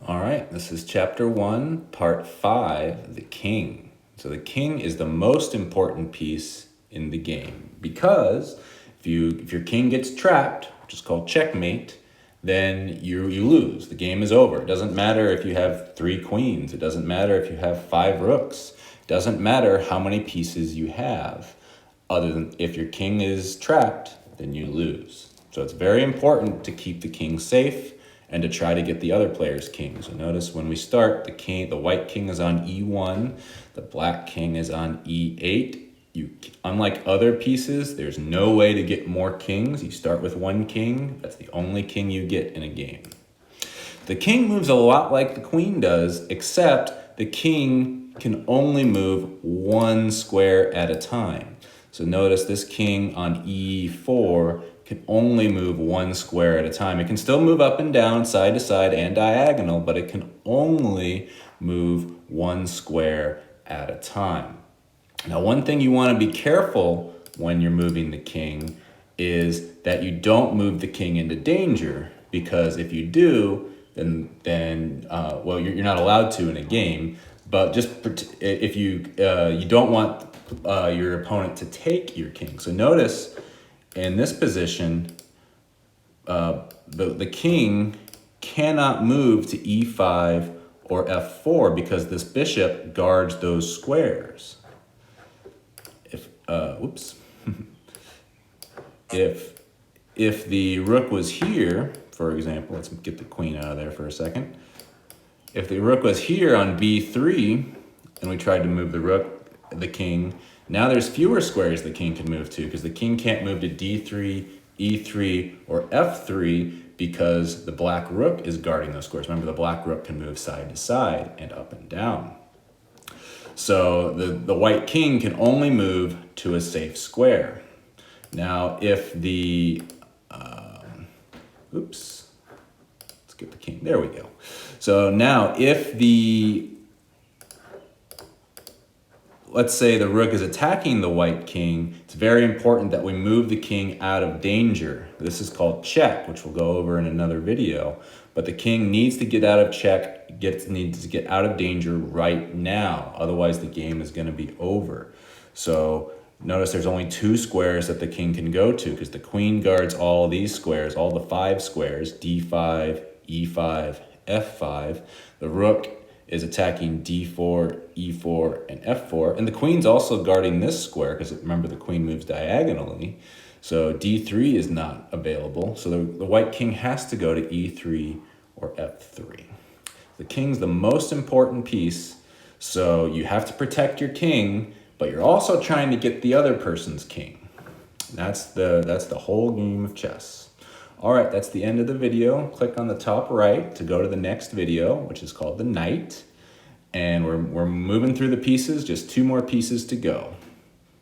All right, this is chapter 1, part 5, the king. So the king is the most important piece in the game because if your king gets trapped, which is called checkmate, then you lose. The game is over. It doesn't matter if you have 3 queens. It doesn't matter if you have 5 rooks. It doesn't matter how many pieces you have. Other than if your king is trapped, then you lose. So it's very important to keep the king safe and to try to get the other player's king. So notice when we start, the white king is on E1, the black king is on E8. Unlike other pieces, there's no way to get more kings. You start with 1 king. That's the only king you get in a game. The king moves a lot like the queen does, except the king can only move 1 square at a time. So notice this king on E4 can only move 1 square at a time. It can still move up and down, side to side, and diagonal, but it can only move 1 square at a time. Now, one thing you want to be careful when you're moving the king is that you don't move the king into danger, because if you do, then well, you're not allowed to in a game. But just if you don't want your opponent to take your king. So notice in this position, the king cannot move to E5 or F4 because this bishop guards those squares. If the rook was here, for example, let's get the queen out of there for a second. If the rook was here on B3 and we tried to move the king, now there's fewer squares the king can move to because the king can't move to D3, E3, or F3 because the black rook is guarding those squares. Remember, the black rook can move side to side and up and down. So the white king can only move to a safe square. Now, if the, let's get the king, there we go. So now if let's say the rook is attacking the white king, it's very important that we move the king out of danger. This is called check, which we'll go over in another video. But the king needs to get out of check, needs to get out of danger right now. Otherwise, the game is going to be over. So notice there's only 2 squares that the king can go to because the queen guards all of these squares, all the 5 squares, D5, E5, F5. The rook is attacking D4, E4, and F4. And the queen's also guarding this square because remember the queen moves diagonally. So D3 is not available. So the white king has to go to E3 or F3. The king's the most important piece. So you have to protect your king, but you're also trying to get the other person's king. That's the whole game of chess. All right, that's the end of the video. Click on the top right to go to the next video, which is called the knight. And we're moving through the pieces, just 2 more pieces to go.